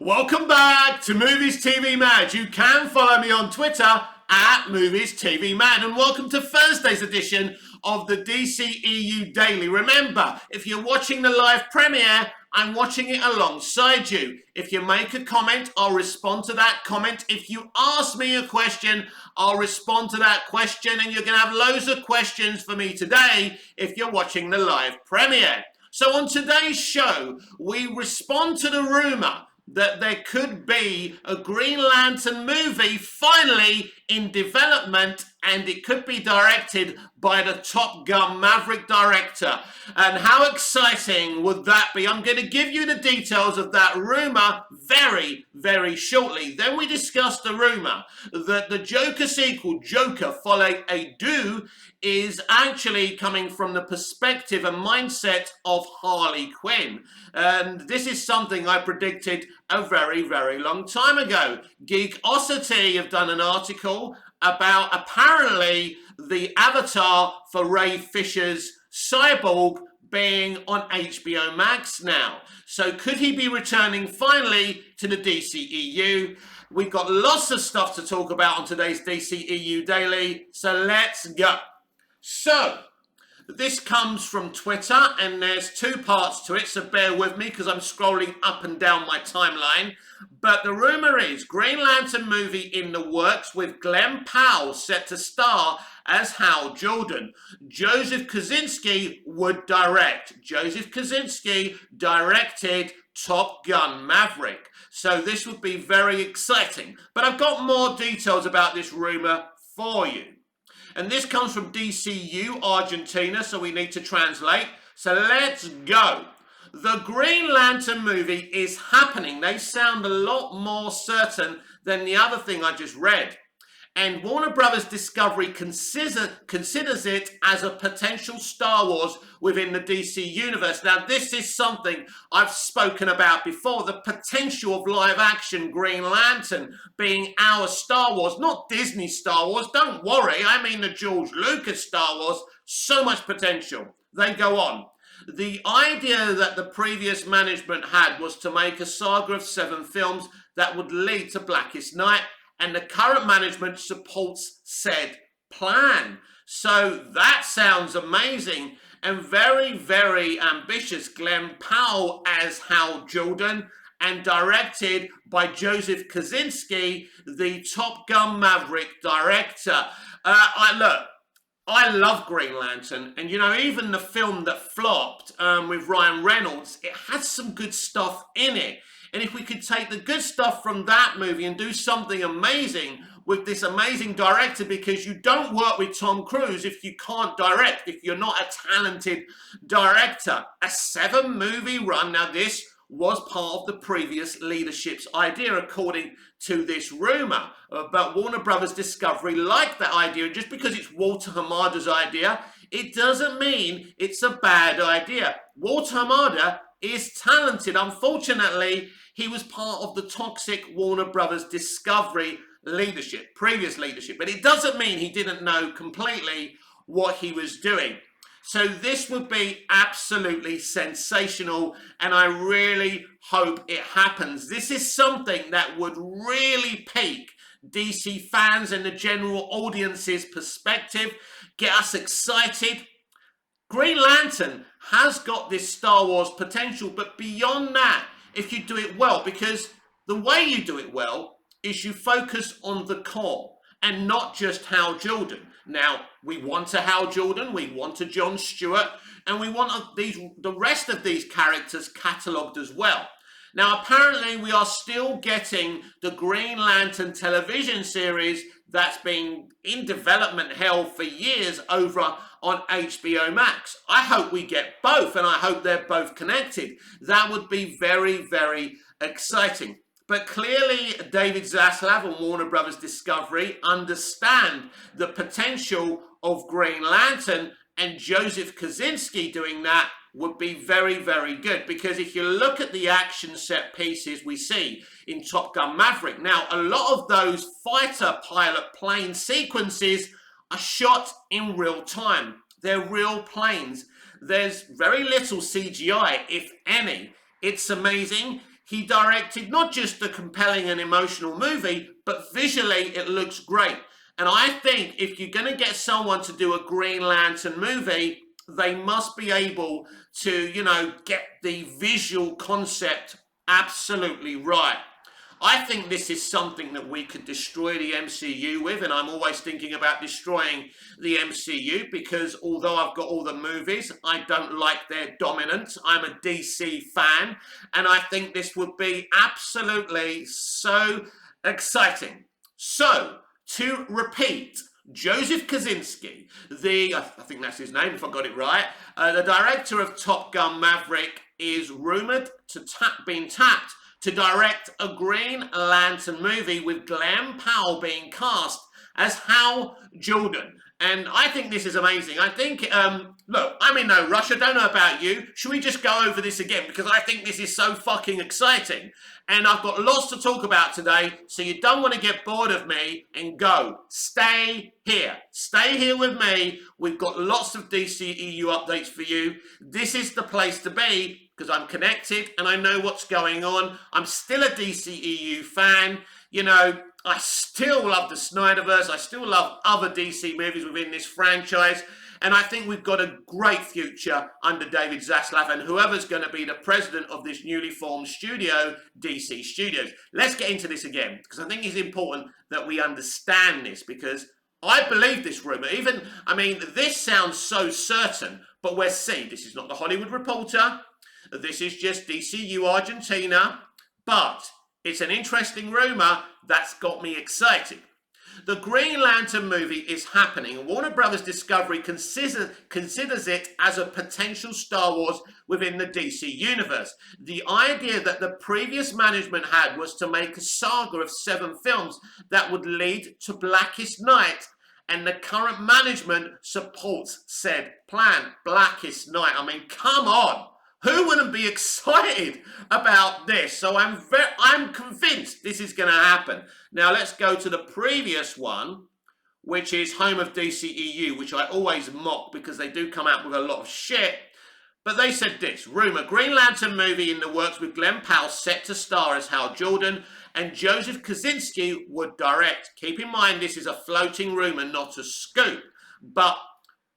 Welcome back to Movies TV Mad. You can follow me on Twitter at Movies TV Mad, and welcome to Thursday's edition of the dceu Daily. Remember, if you're watching the live premiere, I'm watching it alongside you. If you make a comment, I'll respond to that comment. If you ask me a question, I'll respond to that question, and you're going to have loads of questions for me today if you're watching the live premiere. So on today's show, we respond to the rumour that there could be a Green Lantern movie finally in development, and it could be directed by the Top Gun Maverick director. And how exciting would that be? I'm going to give you the details of that rumour very, very shortly. Then we discuss the rumour that the Joker sequel, Joker Folie à Deux, is actually coming from the perspective and mindset of Harley Quinn. And this is something I predicted a very, very long time ago. Geekosity have done an article about apparently the avatar for Ray Fisher's Cyborg being on HBO Max now. So could he be returning finally to the DCEU? We've got lots of stuff to talk about on today's DCEU Daily, so let's go. So, this comes from Twitter, and there's two parts to it, so bear with me because I'm scrolling up and down my timeline. But the rumour is Green Lantern movie in the works with Glenn Powell set to star as Hal Jordan. Joseph Kosinski would direct. Joseph Kosinski directed Top Gun Maverick. So this would be very exciting. But I've got more details about this rumour for you. And this comes from dceu Argentina, so we need to translate. So let's go. The Green Lantern movie is happening. They sound a lot more certain than the other thing I just read. And Warner Brothers Discovery considers it as a potential Star Wars within the DC universe. Now, this is something I've spoken about before, the potential of live-action Green Lantern being our Star Wars, not Disney Star Wars. Don't worry, I mean the George Lucas Star Wars. So much potential. They go on. The idea that the previous management had was to make a saga of 7 films that would lead to Blackest Night, and the current management supports said plan. So that sounds amazing and very, very ambitious. Glenn Powell as Hal Jordan and directed by Joseph Kosinski, the Top Gun Maverick director. I love Green Lantern, and you know, even the film that flopped with Ryan Reynolds, it had some good stuff in it. And if we could take the good stuff from that movie and do something amazing with this amazing director, because you don't work with Tom Cruise if you can't direct, if you're not a talented director. A 7-movie run. Now, this was part of the previous leadership's idea, according to this rumor. But Warner Brothers Discovery liked that idea. And just because it's Walter Hamada's idea, it doesn't mean it's a bad idea. Walter Hamada is talented. Unfortunately, he was part of the toxic Warner Brothers Discovery leadership, previous leadership. But it doesn't mean he didn't know completely what he was doing. So this would be absolutely sensational, and I really hope it happens. This is something that would really pique DC fans and the general audience's perspective, get us excited. Green Lantern has got this Star Wars potential, but beyond that, if you do it well, because the way you do it well is you focus on the core and not just Hal Jordan. Now, we want a Hal Jordan, we want a John Stewart, and we want the rest of these characters catalogued as well. Now, apparently, we are still getting the Green Lantern television series that's been in development hell for years over on HBO Max. I hope we get both, and I hope they're both connected. That would be very, very exciting. But clearly, David Zaslav and Warner Brothers Discovery understand the potential of Green Lantern, and Joseph Kosinski doing that would be very, very good. Because if you look at the action set pieces we see in Top Gun Maverick, now a lot of those fighter pilot plane sequences are shot in real time. They're real planes. There's very little CGI, if any. It's amazing. he directed not just a compelling and emotional movie, but visually it looks great. And I think if you're going to get someone to do a Green Lantern movie, they must be able to, get the visual concept absolutely right. I think this is something that we could destroy the MCU with, and I'm always thinking about destroying the MCU because although I've got all the movies, I don't like their dominance. I'm a DC fan, and I think this would be absolutely so exciting. So, to repeat, Joseph Kosinski, I think that's his name if I got it right, the director of Top Gun Maverick, is rumoured to being tapped to direct a Green Lantern movie with Glenn Powell being cast as Hal Jordan. And I think this is amazing. I think, look, I'm in no rush. I don't know about you. Should we just go over this again? Because I think this is so fucking exciting. And I've got lots to talk about today, so you don't want to get bored of me and go. Stay here. Stay here with me. We've got lots of DCEU updates for you. This is the place to be because I'm connected and I know what's going on. I'm still a DCEU fan. I still love the Snyderverse. I still love other DC movies within this franchise. And I think we've got a great future under David Zaslav and whoever's going to be the president of this newly formed studio, DC Studios. Let's get into this again, because I think it's important that we understand this, because I believe this rumour. This sounds so certain, but we'll see. This is not the Hollywood Reporter. This is just DCU Argentina. But it's an interesting rumour that's got me excited. The Green Lantern movie is happening. Warner Brothers Discovery considers it as a potential Star Wars within the DC universe. The idea that the previous management had was to make a saga of 7 films that would lead to Blackest Night, and the current management supports said plan. Blackest Night. Come on. Who wouldn't be excited about this? So I'm convinced this is going to happen. Now let's go to the previous one, which is Home of DCEU, which I always mock because they do come out with a lot of shit. But they said this, rumour, Green Lantern movie in the works with Glenn Powell set to star as Hal Jordan, and Joseph Kosinski would direct. Keep in mind this is a floating rumour, not a scoop. But,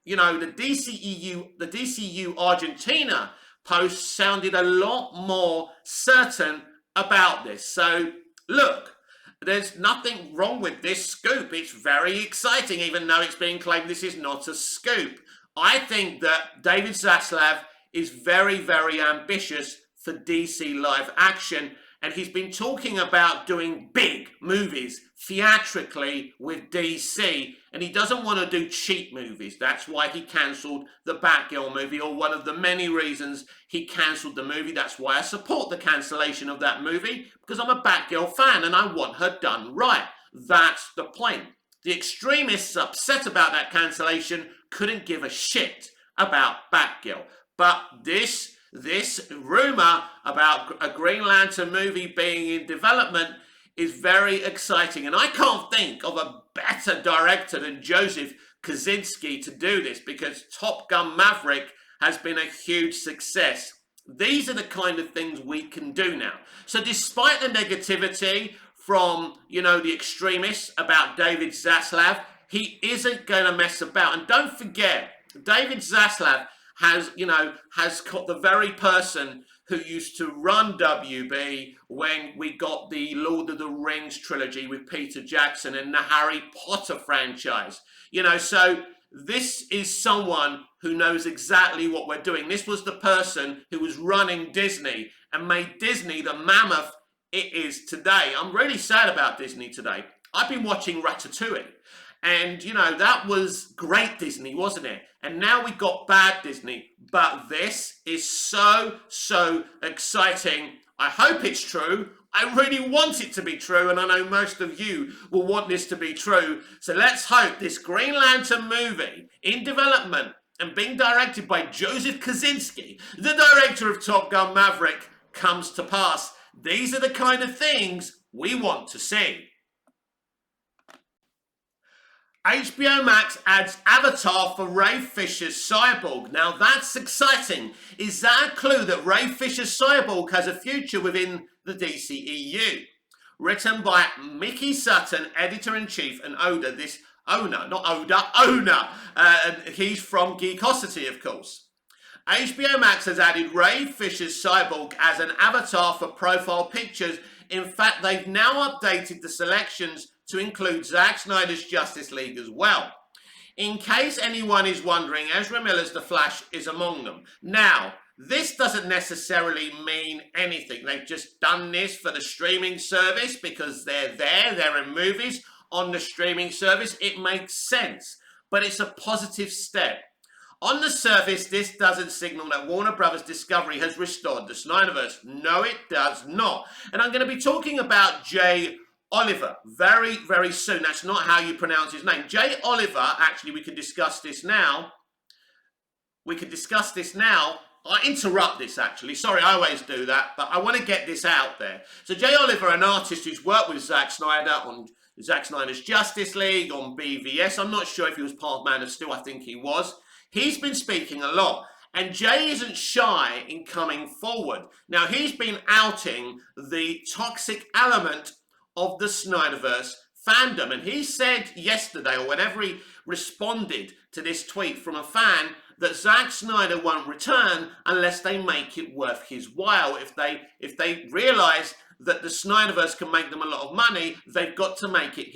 the DCU Argentina post sounded a lot more certain about this. So, look, there's nothing wrong with this scoop. It's very exciting, even though it's being claimed this is not a scoop. I think that David Zaslav is very, very ambitious for DC live action, and he's been talking about doing big movies theatrically with DC, and he doesn't want to do cheap movies. That's why he cancelled the Batgirl movie, or one of the many reasons he cancelled the movie. That's why I support the cancellation of that movie, because I'm a Batgirl fan and I want her done right. That's the point. The extremists upset about that cancellation couldn't give a shit about Batgirl. But this rumour about a Green Lantern movie being in development is very exciting. And I can't think of a better director than Joseph Kosinski to do this, because Top Gun Maverick has been a huge success. These are the kind of things we can do now. So despite the negativity from, the extremists about David Zaslav, he isn't going to mess about. And don't forget, David Zaslav has got the very person who used to run WB when we got the Lord of the Rings trilogy with Peter Jackson and the Harry Potter franchise. So this is someone who knows exactly what we're doing. This was the person who was running Disney and made Disney the mammoth it is today. I'm really sad about Disney today. I've been watching Ratatouille. And, that was great Disney, wasn't it? And now we got bad Disney. But this is so, so exciting. I hope it's true. I really want it to be true. And I know most of you will want this to be true. So let's hope this Green Lantern movie in development and being directed by Joseph Kosinski, the director of Top Gun Maverick, comes to pass. These are the kind of things we want to see. HBO Max adds avatar for Ray Fisher's Cyborg. Now that's exciting. Is that a clue that Ray Fisher's Cyborg has a future within the DCEU. Written by Mickey Sutton, editor-in-chief and owner. He's from Geekosity, of course. HBO Max has added Ray Fisher's Cyborg as an avatar for profile pictures. In fact, they've now updated the selections to include Zack Snyder's Justice League as well. In case anyone is wondering, Ezra Miller's The Flash is among them. Now, this doesn't necessarily mean anything. They've just done this for the streaming service because they're in movies on the streaming service. It makes sense, but it's a positive step. On the surface, this doesn't signal that Warner Brothers Discovery has restored the Snyderverse. No, it does not. And I'm going to be talking about Jay Oliver very, very soon. That's not how you pronounce his name. Jay Oliver, actually, we can discuss this now. I interrupt this, actually. Sorry, I always do that, but I want to get this out there. So Jay Oliver, an artist who's worked with Zack Snyder on Zack Snyder's Justice League, on BVS. I'm not sure if he was part of Man of Steel. I think he was. He's been speaking a lot. And Jay isn't shy in coming forward. Now, he's been outing the toxic element of the Snyderverse fandom. And he said yesterday, or whenever he responded to this tweet from a fan, that Zack Snyder won't return unless they make it worth his while. If they realise that the Snyderverse can make them a lot of money, they've got to make it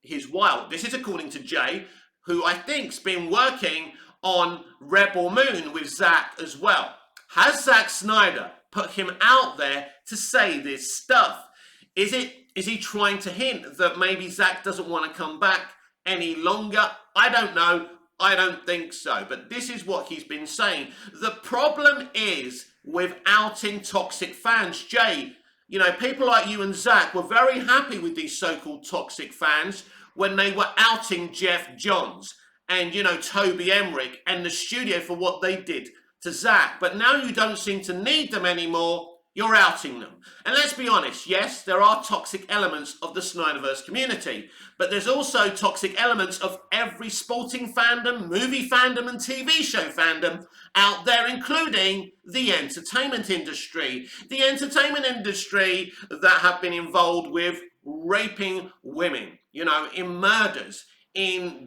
his while. This is according to Jay, who I think's been working on Rebel Moon with Zack as well. Has Zack Snyder put him out there to say this stuff? Is he trying to hint that maybe Zack doesn't want to come back any longer? I don't know. I don't think so, but this is what he's been saying. The problem is with outing toxic fans. Jay, you know, people like you and Zack were very happy with these so-called toxic fans when they were outing Jeff Johns and, you know, Toby Emmerich and the studio for what they did to Zack. But now you don't seem to need them anymore. You're outing them. And let's be honest, yes, there are toxic elements of the Snyderverse community, but there's also toxic elements of every sporting fandom, movie fandom, and TV show fandom out there, including the entertainment industry. The entertainment industry that have been involved with raping women, you know, in murders, in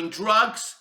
drugs,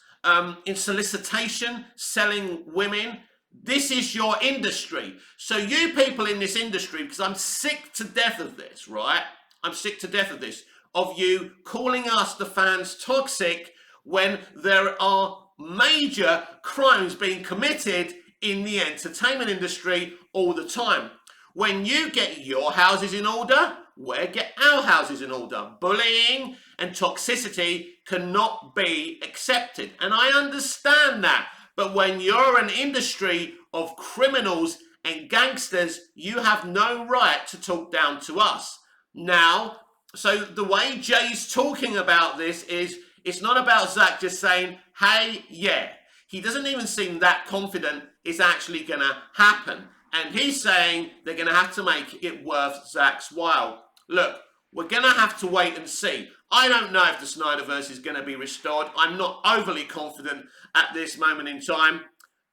in solicitation, selling women. This is your industry. So you people in this industry, because I'm sick to death of this, right? I'm sick to death of this, of you calling us, the fans, toxic when there are major crimes being committed in the entertainment industry all the time. When you get your houses in order, we get our houses in order. Bullying and toxicity cannot be accepted. And I understand that. But when you're an industry of criminals and gangsters, you have no right to talk down to us. Now, so the way Jay's talking about this is, it's not about Zack just saying, hey, yeah. He doesn't even seem that confident it's actually going to happen. And he's saying they're going to have to make it worth Zack's while. Look, we're going to have to wait and see. I don't know if the Snyderverse is going to be restored. I'm not overly confident at this moment in time.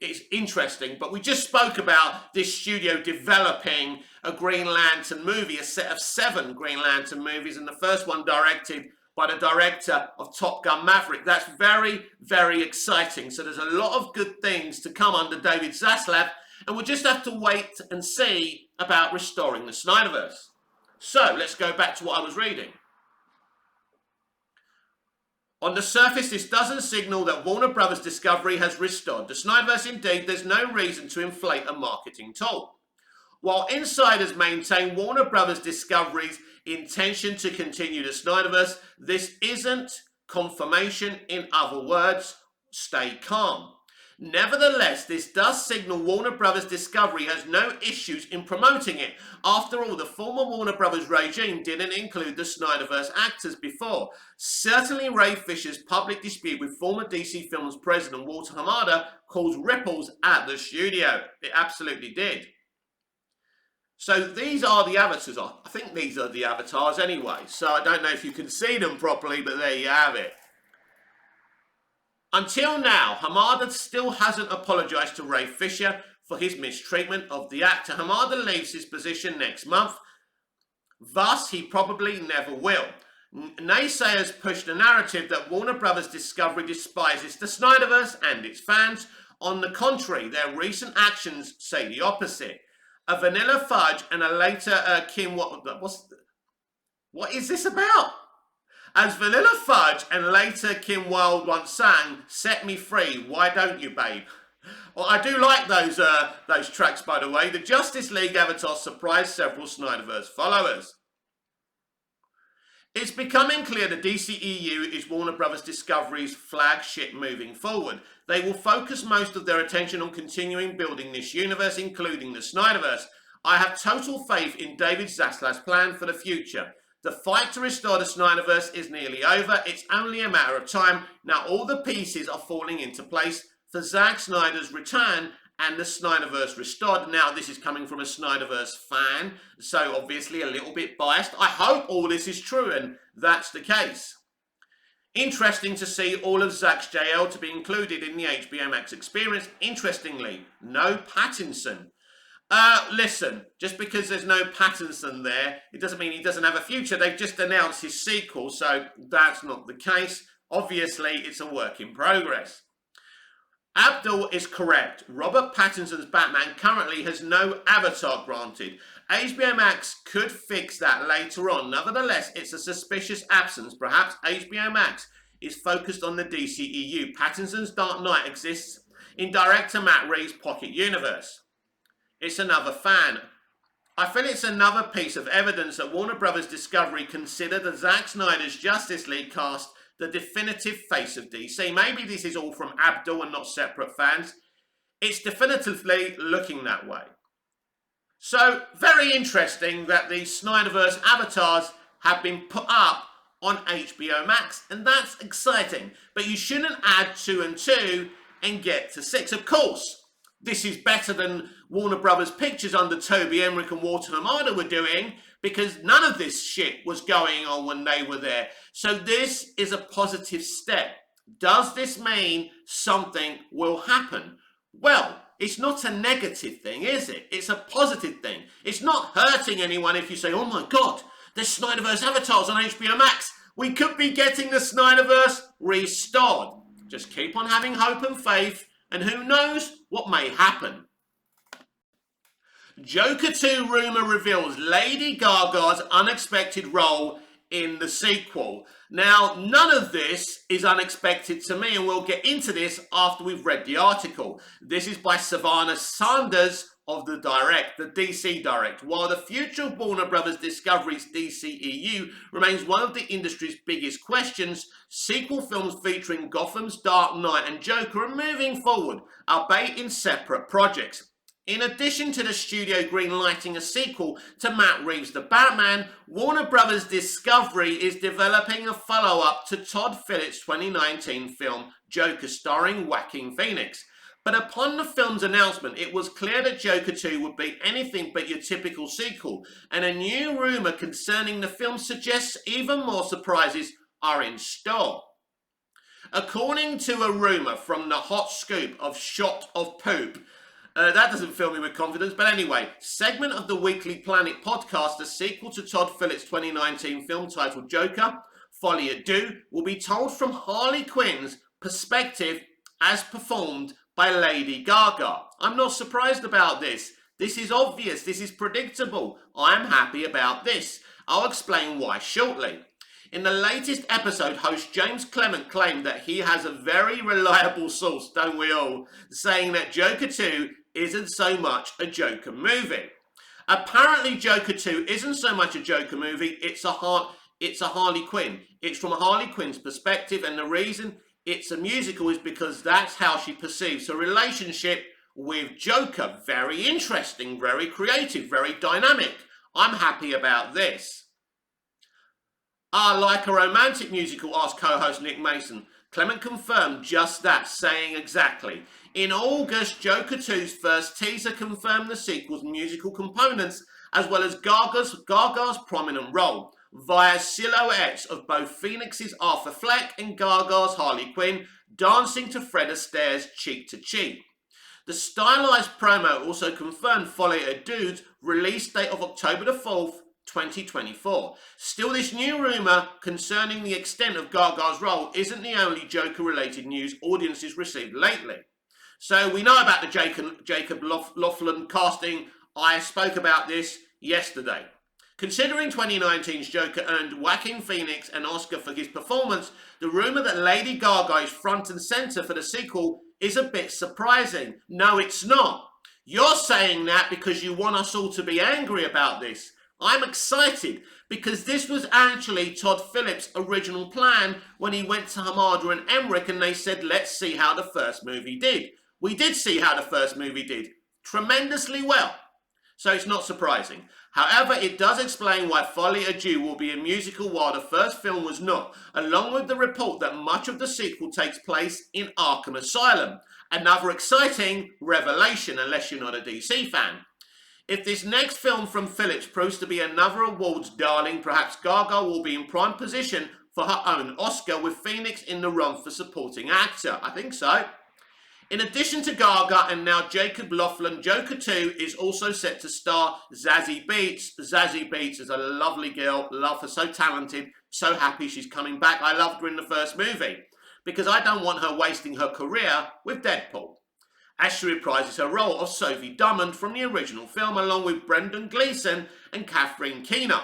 It's interesting, but we just spoke about this studio developing a Green Lantern movie, a set of 7 Green Lantern movies, and the first one directed by the director of Top Gun Maverick. That's very, very exciting. So there's a lot of good things to come under David Zaslav, and we'll just have to wait and see about restoring the Snyderverse. So let's go back to what I was reading. On the surface, this doesn't signal that Warner Brothers Discovery has restored the Snyderverse. Indeed, there's no reason to inflate a marketing tool. While insiders maintain Warner Brothers Discovery's intention to continue the Snyderverse, this isn't confirmation. In other words, stay calm. Nevertheless, this does signal Warner Brothers Discovery has no issues in promoting it. After all, the former Warner Brothers regime didn't include the Snyderverse actors before. Certainly, Ray Fisher's public dispute with former DC Films president Walter Hamada caused ripples at the studio. It absolutely did. So these are the avatars. I think these are the avatars anyway. So I don't know if you can see them properly, but there you have it. Until now, Hamada still hasn't apologised to Ray Fisher for his mistreatment of the actor. Hamada leaves his position next month. Thus, he probably never will. Naysayers push the narrative that Warner Brothers Discovery despises the Snyderverse and its fans. On the contrary, their recent actions say the opposite. A Vanilla Fudge and a later Kim... What is this about? As Vanilla Fudge and later Kim Wilde once sang, "Set me free, why don't you, babe?" Well, I do like those tracks, by the way. The Justice League avatar surprised several Snyderverse followers. It's becoming clear the DCEU is Warner Brothers Discovery's flagship moving forward. They will focus most of their attention on continuing building this universe, including the Snyderverse. I have total faith in David Zaslav's plan for the future. The fight to restore the Snyderverse is nearly over. It's only a matter of time. Now all the pieces are falling into place for Zack Snyder's return and the Snyderverse restored. Now this is coming from a Snyderverse fan, so obviously a little bit biased. I hope all this is true, and that's the case. Interesting to see all of Zack's JL to be included in the HBO Max experience. Interestingly, no Pattinson. Listen, just because there's no Pattinson there, it doesn't mean he doesn't have a future. They've just announced his sequel, so that's not the case. Obviously, it's a work in progress. Abdul is correct. Robert Pattinson's Batman currently has no avatar granted. HBO Max could fix that later on. Nevertheless, it's a suspicious absence. Perhaps HBO Max is focused on the DCEU. Pattinson's Dark Knight exists in director Matt Reeves' Pocket Universe. It's another fan. I feel it's another piece of evidence that Warner Brothers Discovery consider the Zack Snyder's Justice League cast the definitive face of DC. Maybe this is all from Abdul and not separate fans. It's definitively looking that way. So, very interesting that the Snyderverse avatars have been put up on HBO Max, and that's exciting. But you shouldn't add 2 and 2 and get to 6. Of course, this is better than Warner Brothers Pictures under Toby Emmerich and Walter Hamada were doing, because none of this shit was going on when they were there. So this is a positive step. Does this mean something will happen? Well, it's not a negative thing, is it? It's a positive thing. It's not hurting anyone if you say, "Oh my God, there's Snyderverse avatars on HBO Max. We could be getting the Snyderverse restored." Just keep on having hope and faith, and who knows what may happen. Joker 2 rumour reveals Lady Gaga's unexpected role in the sequel. Now, none of this is unexpected to me, and we'll get into this after we've read the article. This is by Savannah Sanders of the DC Direct. While the future of Warner Brothers Discovery's DCEU remains one of the industry's biggest questions, sequel films featuring Gotham's Dark Knight and Joker are moving forward, albeit in separate projects. In addition to the studio greenlighting a sequel to Matt Reeves' The Batman, Warner Brothers Discovery is developing a follow-up to Todd Phillips' 2019 film Joker starring Joaquin Phoenix. But upon the film's announcement, it was clear that Joker 2 would be anything but your typical sequel, and a new rumour concerning the film suggests even more surprises are in store. According to a rumour from the hot scoop of Shot of Poop, that doesn't fill me with confidence, but anyway, segment of the Weekly Planet podcast, a sequel to Todd Phillips' 2019 film titled Joker, Folie à Deux, will be told from Harley Quinn's perspective as performed by Lady Gaga. I'm not surprised about this. This is obvious. This is predictable. I'm happy about this. I'll explain why shortly. In the latest episode, host James Clement claimed that he has a very reliable source, don't we all, saying that Joker 2 isn't so much a Joker movie. Apparently, Joker 2 isn't so much a Joker movie, it's a Harley Quinn. It's from Harley Quinn's perspective, and the reason it's a musical is because that's how she perceives her relationship with Joker. Very interesting, very creative, very dynamic. I'm happy about this. Like a romantic musical, asked co-host Nick Mason. Clement confirmed just that, saying exactly. In August, Joker 2's first teaser confirmed the sequel's musical components, as well as Gaga's prominent role, via silhouettes of both Phoenix's Arthur Fleck and Gaga's Harley Quinn dancing to Fred Astaire's Cheek to Cheek. The stylized promo also confirmed Folie à Deux's release date of October the 4th, 2024. Still, this new rumour concerning the extent of Gaga's role isn't the only Joker-related news audiences received lately. So we know about the Jacob Lofland casting. I spoke about this yesterday. Considering 2019's Joker earned Joaquin Phoenix an Oscar for his performance, the rumour that Lady Gaga is front and centre for the sequel is a bit surprising. No, it's not. You're saying that because you want us all to be angry about this. I'm excited because this was actually Todd Phillips' original plan when he went to Hamada and Emmerich and they said, let's see how the first movie did. We did see how the first movie did. Tremendously well. So it's not surprising. However, it does explain why Folie à Deux will be a musical while the first film was not, along with the report that much of the sequel takes place in Arkham Asylum. Another exciting revelation, unless you're not a DC fan. If this next film from Phillips proves to be another awards darling, perhaps Gaga will be in prime position for her own Oscar, with Phoenix in the run for supporting actor. I think so. In addition to Gaga and now Jacob Lofland, Joker 2 is also set to star Zazie Beetz. Zazie Beetz is a lovely girl, love her, so talented, so happy she's coming back. I loved her in the first movie because I don't want her wasting her career with Deadpool, as she reprises her role of Sophie Drummond from the original film along with Brendan Gleeson and Catherine Keener.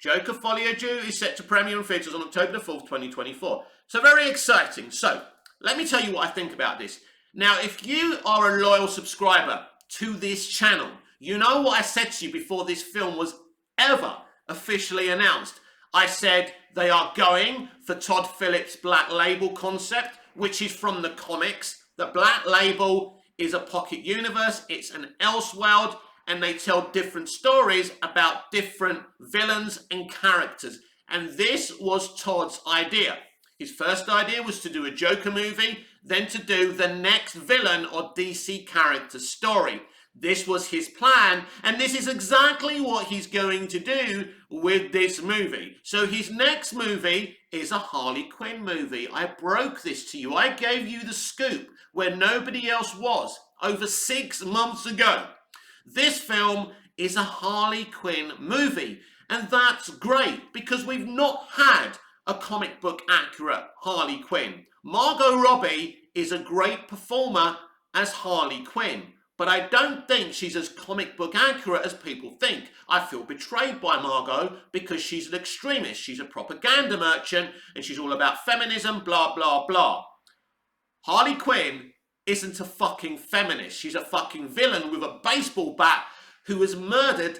Joker Folie à Deux is set to premiere in theatres on October the 4th, 2024. So very exciting. So let me tell you what I think about this. Now, if you are a loyal subscriber to this channel, you know what I said to you before this film was ever officially announced. I said they are going for Todd Phillips' Black Label concept, which is from the comics. The Black Label is a pocket universe, it's an Elseworld, and they tell different stories about different villains and characters. And this was Todd's idea. His first idea was to do a Joker movie, then to do the next villain or DC character story. This was his plan, and this is exactly what he's going to do with this movie. So his next movie is a Harley Quinn movie. I broke this to you. I gave you the scoop where nobody else was over 6 months ago. This film is a Harley Quinn movie, and that's great because we've not had a comic book accurate Harley Quinn. Margot Robbie is a great performer as Harley Quinn, but I don't think she's as comic book accurate as people think. I feel betrayed by Margot because she's an extremist. She's a propaganda merchant and she's all about feminism, blah, blah, blah. Harley Quinn isn't a fucking feminist. She's a fucking villain with a baseball bat who has murdered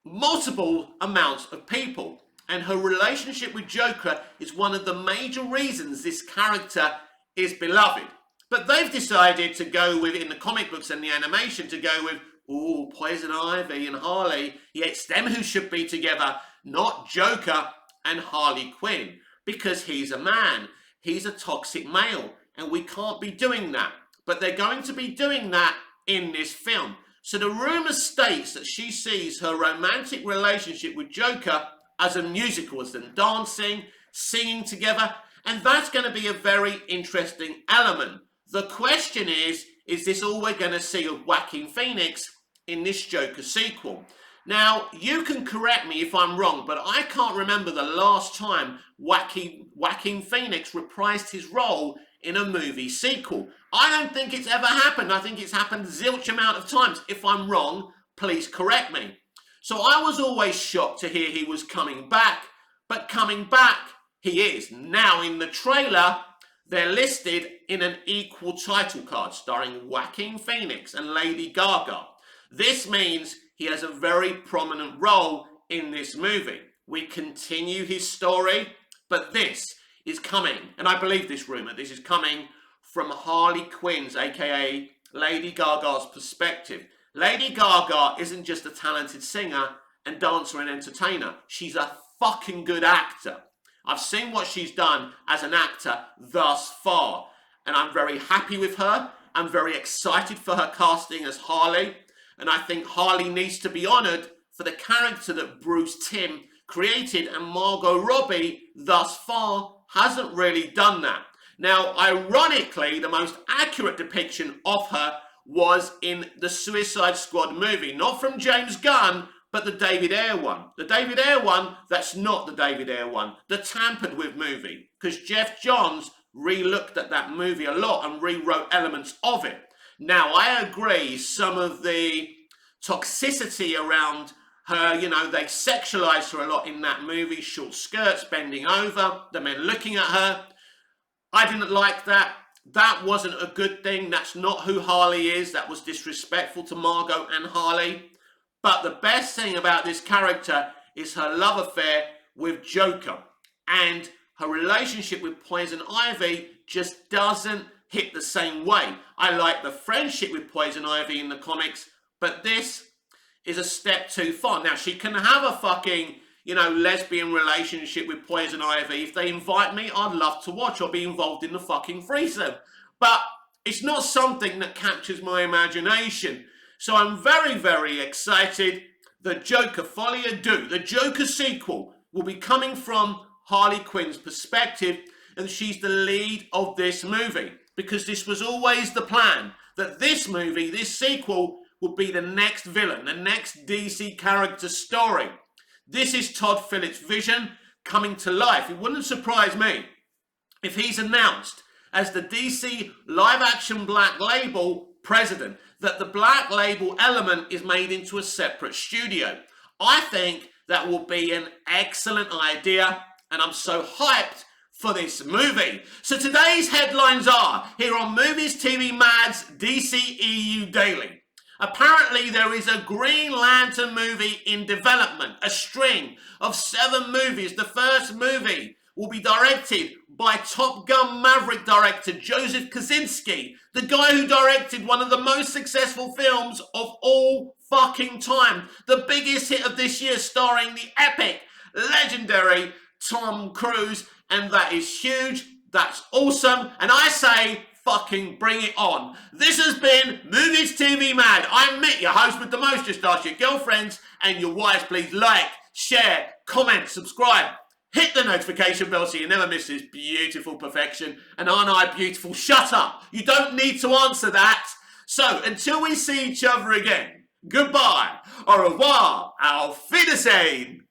multiple amounts of people. And her relationship with Joker is one of the major reasons this character is beloved. But they've decided to go with, in the comic books and the animation, to go with, ooh, Poison Ivy and Harley. Yeah, it's them who should be together, not Joker and Harley Quinn. Because he's a man. He's a toxic male. And we can't be doing that. But they're going to be doing that in this film. So the rumour states that she sees her romantic relationship with Joker as a musical, as them dancing, singing together, and that's going to be a very interesting element. The question is this all we're going to see of Joaquin Phoenix in this Joker sequel? Now, you can correct me if I'm wrong, but I can't remember the last time Joaquin Phoenix reprised his role in a movie sequel. I don't think it's ever happened. I think it's happened zilch amount of times. If I'm wrong, please correct me. So I was always shocked to hear he was coming back, but coming back he is. Now in the trailer, they're listed in an equal title card starring Joaquin Phoenix and Lady Gaga. This means he has a very prominent role in this movie. We continue his story, but this is coming, and I believe this rumour, this is coming from Harley Quinn's, aka Lady Gaga's perspective. Lady Gaga isn't just a talented singer and dancer and entertainer. She's a fucking good actor. I've seen what she's done as an actor thus far, and I'm very happy with her. I'm very excited for her casting as Harley, and I think Harley needs to be honoured for the character that Bruce Timm created, and Margot Robbie thus far hasn't really done that. Now, ironically, the most accurate depiction of her was in the Suicide Squad movie. Not from James Gunn, but the David Ayer one. The David Ayer one, that's not the David Ayer one. The tampered with movie. Because Jeff Johns re-looked at that movie a lot and rewrote elements of it. Now, I agree some of the toxicity around her, you know, they sexualized her a lot in that movie. Short skirts, bending over, the men looking at her. I didn't like that. That wasn't a good thing. That's not who Harley is. That was disrespectful to Margot and Harley. But the best thing about this character is her love affair with Joker. And her relationship with Poison Ivy just doesn't hit the same way. I like the friendship with Poison Ivy in the comics, but this is a step too far. Now, she can have a fucking, you know, lesbian relationship with Poison Ivy. If they invite me, I'd love to watch or be involved in the fucking threesome. But it's not something that captures my imagination. So I'm very, very excited. The Joker Folie à Deux, the Joker sequel, will be coming from Harley Quinn's perspective, and she's the lead of this movie. Because this was always the plan, that this movie, this sequel, would be the next villain, the next DC character story. This is Todd Phillips' vision coming to life. It wouldn't surprise me if he's announced as the DC live-action Black Label president, that the Black Label element is made into a separate studio. I think that will be an excellent idea, and I'm so hyped for this movie. So today's headlines are, here on Movies TV Mad's DCEU Daily. Apparently there is a Green Lantern movie in development, a string of 7 movies. The first movie will be directed by Top Gun Maverick director Joseph Kosinski, the guy who directed one of the most successful films of all fucking time. The biggest hit of this year, starring the epic, legendary Tom Cruise, and that is huge, that's awesome, and I say, fucking bring it on. This has been Movies TV Mad. I'm Mick, your host with the most. Just ask your girlfriends and your wives, please like, share, comment, subscribe, hit the notification bell so you never miss this beautiful perfection. And aren't I beautiful? Shut up. You don't need to answer that. So, until we see each other again, goodbye, au revoir, auf Wiedersehen.